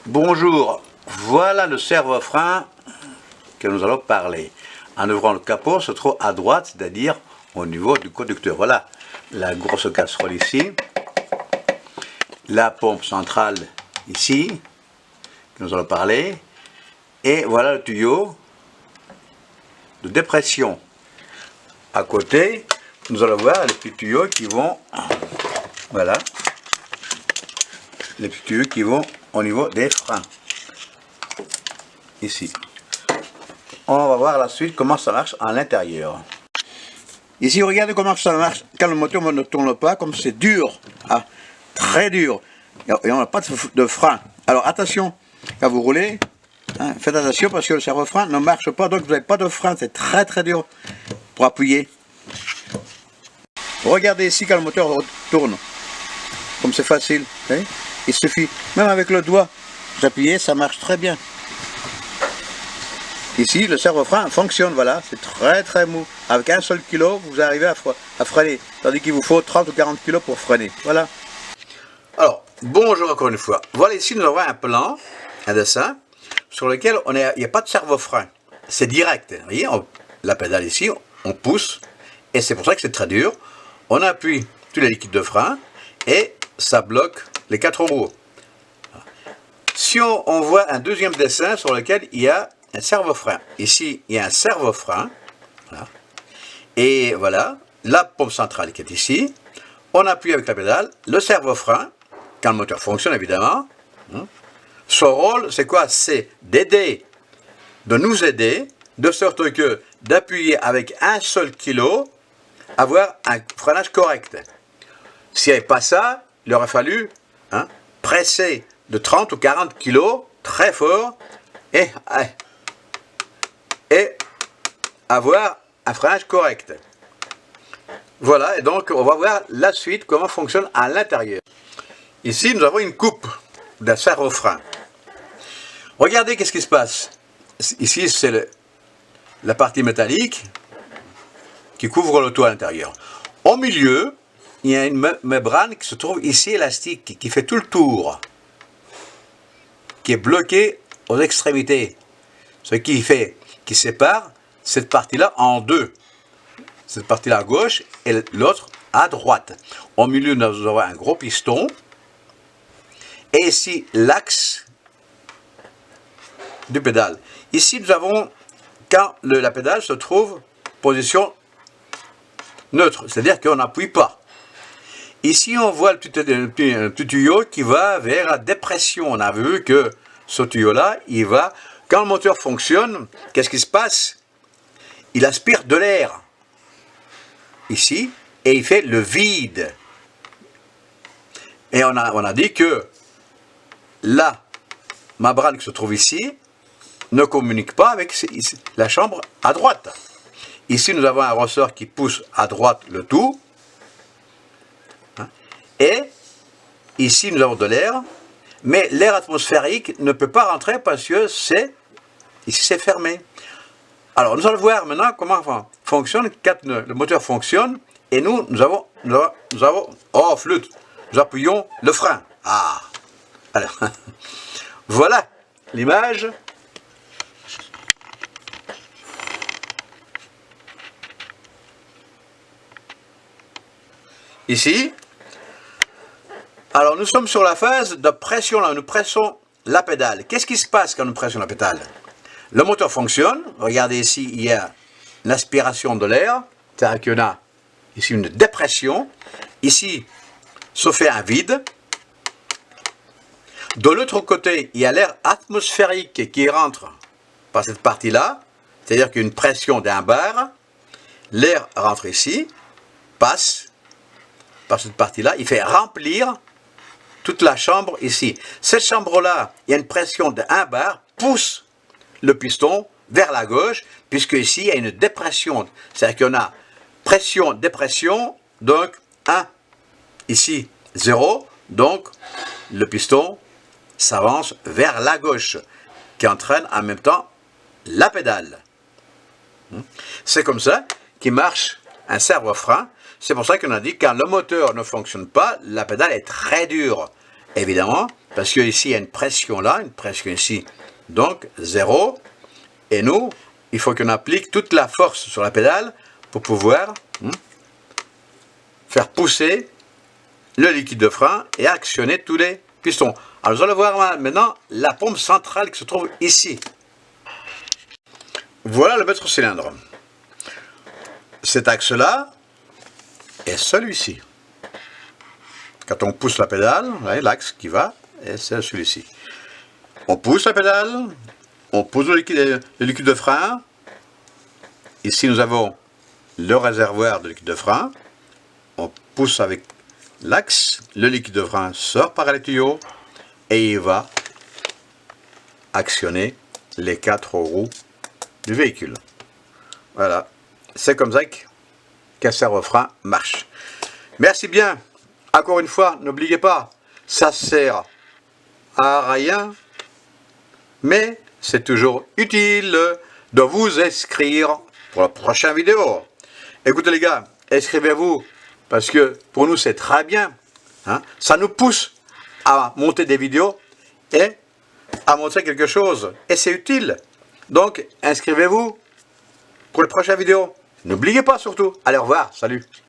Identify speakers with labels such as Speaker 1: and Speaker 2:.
Speaker 1: Bonjour, voilà le servo-frein que nous allons parler. En ouvrant le capot, se trouve à droite, c'est-à-dire au niveau du conducteur. Voilà la grosse casserole ici, la pompe centrale ici, que nous allons parler, et voilà le tuyau de dépression. À côté, nous allons voir les petits tuyaux qui vont, voilà, les petits tuyaux qui vont au niveau des freins, ici. On va voir la suite comment ça marche à l'intérieur. Ici, regardez comment ça marche quand le moteur ne tourne pas, comme c'est dur, hein, très dur, et on n'a pas de frein. Alors attention, quand vous roulez, hein, faites attention parce que le servo-frein ne marche pas, donc vous n'avez pas de frein, c'est très très dur pour appuyer. Regardez ici quand le moteur tourne, comme c'est facile, hein, il suffit, même avec le doigt, vous appuyez, ça marche très bien. Ici, le servo-frein fonctionne, voilà, c'est très très mou. Avec un seul kilo, vous arrivez à freiner, tandis qu'il vous faut 30 ou 40 kilos pour freiner, voilà. Alors, bonjour encore une fois. Voilà, ici nous avons un plan, un dessin, sur lequel il n'y a pas de servo-frein. C'est direct, vous voyez, la pédale ici, on pousse, et c'est pour ça que c'est très dur. On appuie tous les liquides de frein, et ça bloque les 4 roues. Si on voit un deuxième dessin sur lequel il y a un servo-frein. Ici, il y a un servo-frein. Voilà. Et voilà, la pompe centrale qui est ici. On appuie avec la pédale. Le servo-frein, quand le moteur fonctionne évidemment. Son rôle, c'est quoi? C'est d'aider, de nous aider, de sorte que d'appuyer avec un seul kilo, avoir un freinage correct. S'il n'y avait pas ça, il aurait fallu presser de 30 ou 40 kilos très fort et avoir un freinage correct. Voilà, et donc on va voir la suite, comment fonctionne à l'intérieur. Ici, nous avons une coupe d'un servo-frein. Regardez qu'est-ce qui se passe. Ici, c'est la partie métallique qui couvre le toit à l'intérieur. Au milieu, il y a une membrane qui se trouve ici, élastique, qui fait tout le tour, qui est bloquée aux extrémités, ce qui sépare cette partie-là en deux. Cette partie-là à gauche et l'autre à droite. Au milieu, nous avons un gros piston. Et ici, l'axe du pédale. Ici, nous avons, quand la pédale se trouve position neutre, c'est-à-dire qu'on n'appuie pas. Ici, on voit le petit tuyau qui va vers la dépression. On a vu que ce tuyau-là, il va, quand le moteur fonctionne, qu'est-ce qui se passe? Il aspire de l'air, ici, et il fait le vide. Et on a dit que la membrane qui se trouve ici ne communique pas avec la chambre à droite. Ici, nous avons un ressort qui pousse à droite le tout. Et ici, nous avons de l'air, mais l'air atmosphérique ne peut pas rentrer parce que ici, c'est fermé. Alors, nous allons voir maintenant comment fonctionne quand le moteur fonctionne. Et nous avons, oh, flûte, nous appuyons le frein. Ah, alors, voilà l'image. Ici, alors nous sommes sur la phase de pression, là, nous pressons la pédale. Qu'est-ce qui se passe quand nous pressons la pédale? Le moteur fonctionne, regardez ici, il y a l'aspiration de l'air, c'est-à-dire qu'il y a ici une dépression, ici se fait un vide. De l'autre côté, il y a l'air atmosphérique qui rentre par cette partie-là, c'est-à-dire qu'il y a une pression d'un bar, l'air rentre ici, passe par cette partie-là, il fait remplir toute la chambre ici. Cette chambre-là, il y a une pression de 1 bar, pousse le piston vers la gauche, puisque ici, il y a une dépression. C'est-à-dire qu'on a pression, dépression, donc 1. Ici, 0. Donc, le piston s'avance vers la gauche, qui entraîne en même temps la pédale. C'est comme ça qu'il marche un servo-frein. C'est pour ça qu'on a dit que quand le moteur ne fonctionne pas, la pédale est très dure.
Speaker 2: évidemment, parce que ici il y a une pression là, une pression ici, donc 0. Et nous, il faut qu'on applique toute la force sur la pédale pour pouvoir faire pousser le liquide de frein et actionner tous les pistons. Alors vous allez voir maintenant la pompe centrale qui se trouve ici. Voilà le maître cylindre. Cet axe-là est celui-ci. Quand on pousse la pédale, vous voyez l'axe qui va, et c'est celui-ci. On pousse la pédale, on pose le liquide de frein. Ici nous avons le réservoir de liquide de frein. On pousse avec l'axe, le liquide de frein sort par les tuyaux et il va actionner les 4 roues du véhicule. Voilà, c'est comme ça qu'un servo-frein marche. Merci bien. Encore une fois, n'oubliez pas, ça sert à rien, mais c'est toujours utile de vous inscrire pour la prochaine vidéo. Écoutez les gars, inscrivez-vous, parce que pour nous c'est très bien. Ça nous pousse à monter des vidéos et à montrer quelque chose. Et c'est utile. Donc, inscrivez-vous pour les prochaines vidéos. N'oubliez pas surtout. Allez, au revoir. Salut.